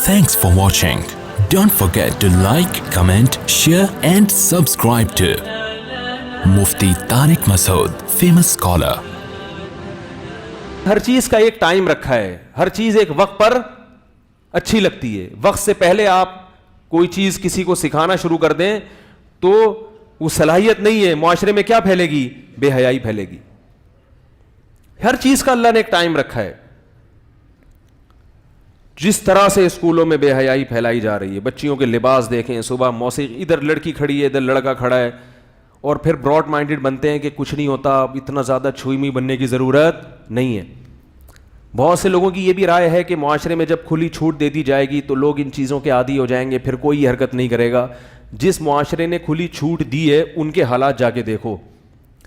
Thanks for watching. Don't forget to like, comment, share and subscribe to Mufti Tariq Masood, famous scholar. ہر چیز کا ایک time رکھا ہے, ہر چیز ایک وقت پر اچھی لگتی ہے. وقت سے پہلے آپ کوئی چیز کسی کو سکھانا شروع کر دیں تو وہ صلاحیت نہیں ہے, معاشرے میں کیا پھیلے گی؟ بے حیائی پھیلے گی. ہر چیز کا اللہ نے ایک ٹائم رکھا ہے. جس طرح سے اسکولوں میں بے حیائی پھیلائی جا رہی ہے, بچیوں کے لباس دیکھیں, صبح موسیقی, ادھر لڑکی کھڑی ہے ادھر لڑکا کھڑا ہے, اور پھر براڈ مائنڈڈ بنتے ہیں کہ کچھ نہیں ہوتا, اتنا زیادہ چھوئی بننے کی ضرورت نہیں ہے. بہت سے لوگوں کی یہ بھی رائے ہے کہ معاشرے میں جب کھلی چھوٹ دے دی جائے گی تو لوگ ان چیزوں کے عادی ہو جائیں گے, پھر کوئی حرکت نہیں کرے گا. جس معاشرے نے کھلی چھوٹ دی ہے ان کے حالات جا کے دیکھو.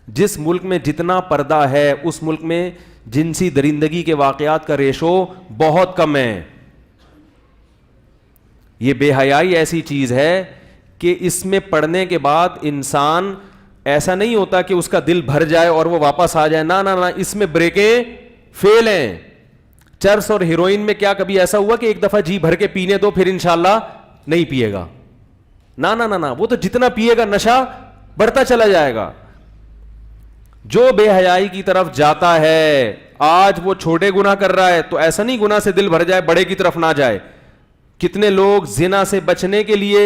جس ملک میں جتنا پردہ ہے اس ملک میں جنسی درندگی کے واقعات کا ریشو بہت کم ہے. یہ بے حیائی ایسی چیز ہے کہ اس میں پڑھنے کے بعد انسان ایسا نہیں ہوتا کہ اس کا دل بھر جائے اور وہ واپس آ جائے. نہ نہ نہ, اس میں بریکیں فیل ہیں. چرس اور ہیروئن میں کیا کبھی ایسا ہوا کہ ایک دفعہ جی بھر کے پینے دو پھر انشاءاللہ نہیں پیے گا؟ نہ نہ نہ, وہ تو جتنا پیے گا نشہ بڑھتا چلا جائے گا. جو بے حیائی کی طرف جاتا ہے, آج وہ چھوٹے گناہ کر رہا ہے تو ایسا نہیں گناہ سے دل بھر جائے بڑے کی طرف نہ جائے. کتنے لوگ زنا سے بچنے کے لیے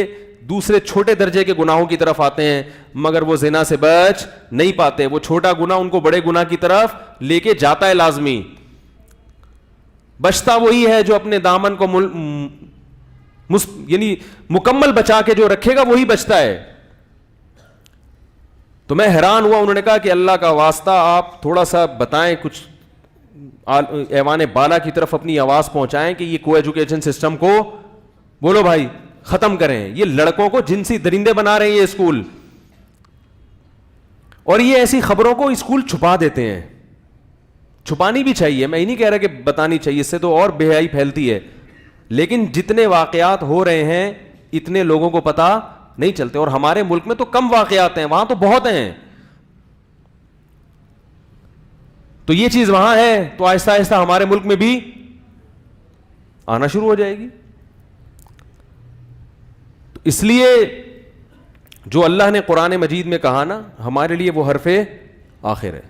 دوسرے چھوٹے درجے کے گناہوں کی طرف آتے ہیں مگر وہ زنا سے بچ نہیں پاتے. وہ چھوٹا گناہ ان کو بڑے گناہ کی طرف لے کے جاتا ہے لازمی. بچتا وہی ہے جو اپنے دامن کو یعنی مکمل بچا کے جو رکھے گا وہی بچتا ہے. تو میں حیران ہوا, انہوں نے کہا کہ اللہ کا واسطہ آپ تھوڑا سا بتائیں, کچھ ایوان بالا کی طرف اپنی آواز پہنچائیں کہ یہ کو ایجوکیشن سسٹم کو بولو بھائی ختم کریں. یہ لڑکوں کو جنسی درندے بنا رہے ہیں یہ اسکول, اور یہ ایسی خبروں کو اسکول چھپا دیتے ہیں. چھپانی بھی چاہیے, میں یہ نہیں کہہ رہا کہ بتانی چاہیے, اس سے تو اور بے حیائی پھیلتی ہے, لیکن جتنے واقعات ہو رہے ہیں اتنے لوگوں کو پتہ نہیں چلتے. اور ہمارے ملک میں تو کم واقعات ہیں, وہاں تو بہت ہیں. تو یہ چیز وہاں ہے تو آہستہ آہستہ ہمارے ملک میں بھی آنا شروع ہو جائے گی. تو اس لیے جو اللہ نے قرآن مجید میں کہا نا, ہمارے لیے وہ حرف آخر ہے.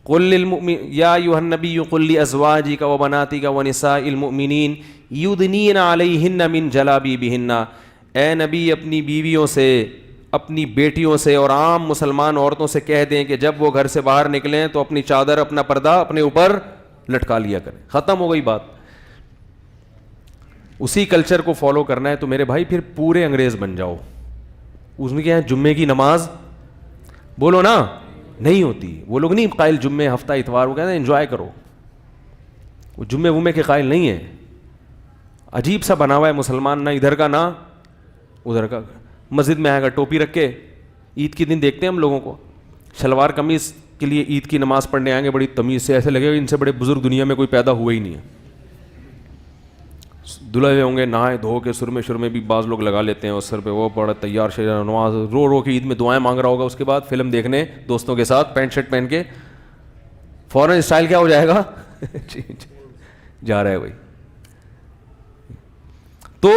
قل یا ایھا النبی قل لازواجک وبناتک ونساء المؤمنین یدنین علیہن من جلابیبہن. اے نبی اپنی بیویوں سے, اپنی بیٹیوں سے اور عام مسلمان عورتوں سے کہہ دیں کہ جب وہ گھر سے باہر نکلیں تو اپنی چادر, اپنا پردہ اپنے اوپر لٹکا لیا کریں. ختم ہو گئی بات. اسی کلچر کو فالو کرنا ہے تو میرے بھائی پھر پورے انگریز بن جاؤ. اس میں کیا ہے, جمعے کی نماز بولو نا نہیں ہوتی. وہ لوگ نہیں قائل جمعے ہفتہ اتوار, وہ کہتے ہیں انجوائے کرو. وہ جمعے ومعے کے قائل نہیں ہے. عجیب سا بنا ہوا ہے مسلمان, نہ ادھر کا نہ ادھر کا. مسجد میں آئے گا ٹوپی رکھ کے, عید کے دن دیکھتے ہیں ہم لوگوں کو شلوار قمیص کے لیے عید کی نماز پڑھنے آئیں گے بڑی تمیز سے, ایسے لگے گا ان سے بڑے بزرگ دنیا میں کوئی پیدا ہوا ہی نہیں ہے. دلہے ہوں گے نہائے دھو کے, سرمے شرمے بھی بعض لوگ لگا لیتے ہیں اس سر پہ, وہ بڑا تیار شیار نماز رو رو کے عید میں دعائیں مانگ رہا ہوگا. اس کے بعد فلم دیکھنے دوستوں کے ساتھ پینٹ شرٹ پہن کے فوراً اسٹائل کیا ہو جائے گا جا رہا ہے بھائی. تو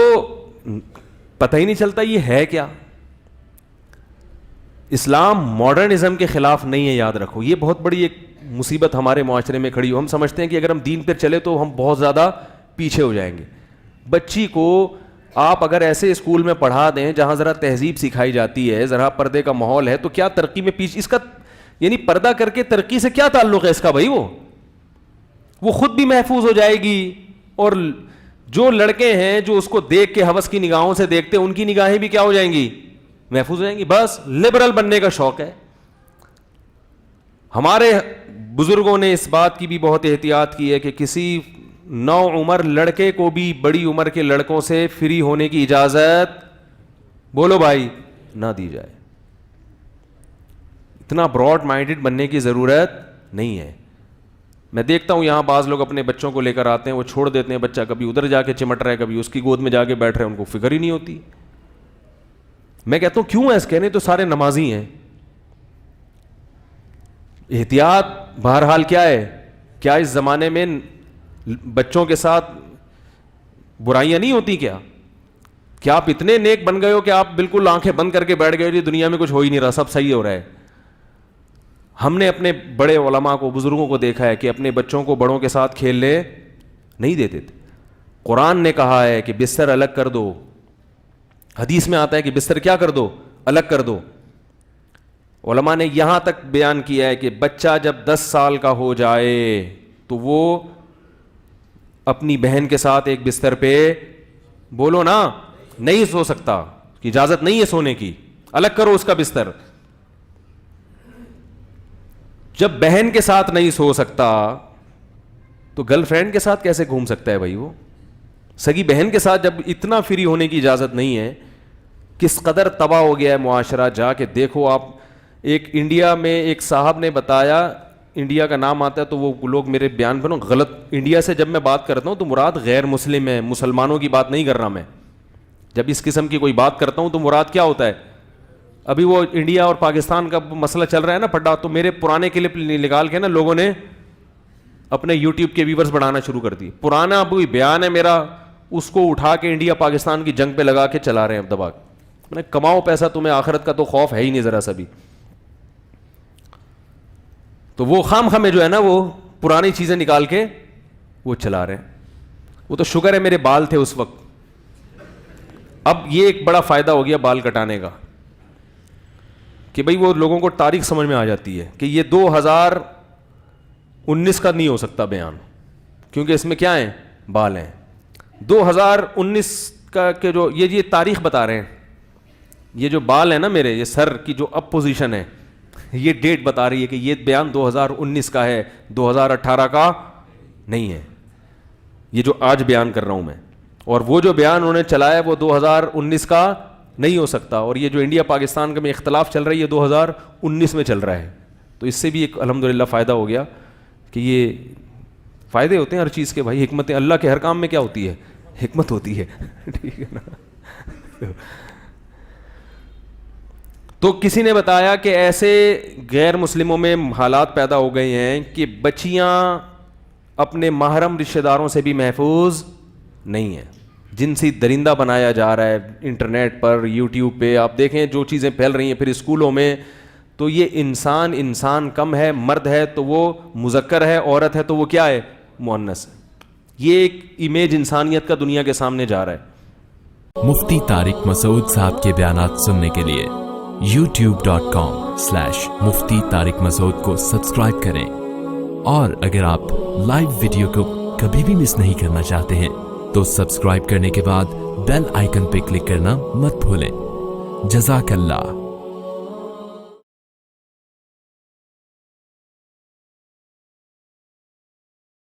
پتہ ہی نہیں چلتا یہ ہے کیا. اسلام ماڈرنزم کے خلاف نہیں ہے, یاد رکھو. یہ بہت بڑی ایک مصیبت ہمارے معاشرے میں کھڑی ہو. ہم سمجھتے ہیں کہ اگر ہم دین پر چلے تو ہم بہت زیادہ پیچھے ہو جائیں گے. بچی کو آپ اگر ایسے اسکول میں پڑھا دیں جہاں ذرا تہذیب سکھائی جاتی ہے, ذرا پردے کا ماحول ہے, تو کیا ترقی میں پیچھے اس کا یعنی پردہ کر کے ترقی سے کیا تعلق ہے اس کا بھائی. وہ خود بھی محفوظ ہو جائے گی, اور جو لڑکے ہیں جو اس کو دیکھ کے ہوس کی نگاہوں سے دیکھتے ہیں ان کی نگاہیں بھی کیا ہو جائیں گی, محفوظ ہو جائیں گی. بس لبرل بننے کا شوق ہے. ہمارے بزرگوں نے اس بات کی بھی بہت احتیاط کی ہے کہ کسی نو عمر لڑکے کو بھی بڑی عمر کے لڑکوں سے فری ہونے کی اجازت بولو بھائی نہ دی جائے. اتنا براڈ مائنڈڈ بننے کی ضرورت نہیں ہے. میں دیکھتا ہوں یہاں بعض لوگ اپنے بچوں کو لے کر آتے ہیں, وہ چھوڑ دیتے ہیں, بچہ کبھی ادھر جا کے چمٹ رہا ہے, کبھی اس کی گود میں جا کے بیٹھ رہے ہیں, ان کو فکر ہی نہیں ہوتی. میں کہتا ہوں کیوں ایسے کہنے, تو سارے نمازی ہیں. احتیاط بہرحال کیا ہے, کیا اس زمانے میں بچوں کے ساتھ برائیاں نہیں ہوتی کیا؟ کیا آپ اتنے نیک بن گئے ہو کہ آپ بالکل آنکھیں بند کر کے بیٹھ گئے ہو دنیا میں کچھ ہو ہی نہیں رہا, سب صحیح ہو رہا ہے؟ ہم نے اپنے بڑے علماء کو, بزرگوں کو دیکھا ہے کہ اپنے بچوں کو بڑوں کے ساتھ کھیلنے نہیں دیتے تھے. قرآن نے کہا ہے کہ بستر الگ کر دو, حدیث میں آتا ہے کہ بستر کیا کر دو, الگ کر دو. علماء نے یہاں تک بیان کیا ہے کہ بچہ جب 10 سال کا ہو جائے تو وہ اپنی بہن کے ساتھ ایک بستر پہ, بولو نا, نہیں سو سکتا, کہ اجازت نہیں ہے سونے کی, الگ کرو اس کا بستر. جب بہن کے ساتھ نہیں سو سکتا تو گرل فرینڈ کے ساتھ کیسے گھوم سکتا ہے بھائی؟ وہ سگی بہن کے ساتھ جب اتنا فری ہونے کی اجازت نہیں ہے, کس قدر تباہ ہو گیا ہے معاشرہ. جا کے دیکھو آپ. ایک انڈیا میں ایک صاحب نے بتایا, انڈیا کا نام آتا ہے تو وہ لوگ میرے بیان پر غلط, انڈیا سے جب میں بات کرتا ہوں تو مراد غیر مسلم ہے, مسلمانوں کی بات نہیں کر رہا میں. جب اس قسم کی کوئی بات کرتا ہوں تو مراد کیا ہوتا ہے؟ ابھی وہ انڈیا اور پاکستان کا مسئلہ چل رہا ہے نا پھڈا, تو میرے پرانے کلپ نکال کے نا لوگوں نے اپنے یوٹیوب کے ویورز بڑھانا شروع کر دی. پرانا کوئی بیان ہے میرا, اس کو اٹھا کے انڈیا پاکستان کی جنگ پہ لگا کے چلا رہے ہیں اب دبا. میں نے کماؤ پیسہ, تمہیں آخرت کا تو خوف ہے ہی نہیں ذرا سا بھی. تو وہ خام خامے جو ہے نا وہ پرانی چیزیں نکال کے وہ چلا رہے ہیں. وہ تو شکر ہے میرے بال تھے اس وقت. اب یہ ایک بڑا فائدہ ہو گیا بال کٹانے کا کہ بھئی وہ لوگوں کو تاریخ سمجھ میں آ جاتی ہے کہ یہ 2019 کا نہیں ہو سکتا بیان, کیونکہ اس میں کیا ہیں, بال ہیں. 2019 کا کہ جو یہ تاریخ بتا رہے ہیں, یہ جو بال ہے نا میرے, یہ سر کی جو اب پوزیشن ہے, یہ ڈیٹ بتا رہی ہے کہ یہ بیان 2019 کا ہے, 2018 کا نہیں ہے, یہ جو آج بیان کر رہا ہوں میں. اور وہ جو بیان انہوں نے چلایا وہ 2019 کا نہیں ہو سکتا. اور یہ جو انڈیا پاکستان کا میں اختلاف چل رہا ہے یہ 2019 میں چل رہا ہے. تو اس سے بھی ایک الحمدللہ فائدہ ہو گیا کہ یہ فائدے ہوتے ہیں ہر چیز کے بھائی. حکمت اللہ کے ہر کام میں کیا ہوتی ہے, حکمت ہوتی ہے. ٹھیک ہے نا. تو کسی نے بتایا کہ ایسے غیر مسلموں میں حالات پیدا ہو گئے ہیں کہ بچیاں اپنے محرم رشتہ داروں سے بھی محفوظ نہیں ہیں. جنسی درندہ بنایا جا رہا ہے انٹرنیٹ پر, یوٹیوب پہ آپ دیکھیں جو چیزیں پھیل رہی ہیں. پھر اسکولوں میں تو یہ انسان کم ہے, مرد ہے تو وہ مذکر ہے, عورت ہے تو وہ کیا ہے, مؤنث ہے. یہ ایک امیج انسانیت کا دنیا کے سامنے جا رہا ہے. مفتی طارق مسعود صاحب کے بیانات سننے کے لیے youtube.com/مفتی طارق مسعود کو سبسکرائب کریں. اور اگر آپ لائیو ویڈیو کو کبھی بھی مس نہیں کرنا چاہتے ہیں تو سبسکرائب کرنے کے بعد بیل آئیکن پہ کلک کرنا مت بھولیں. جزاک اللہ.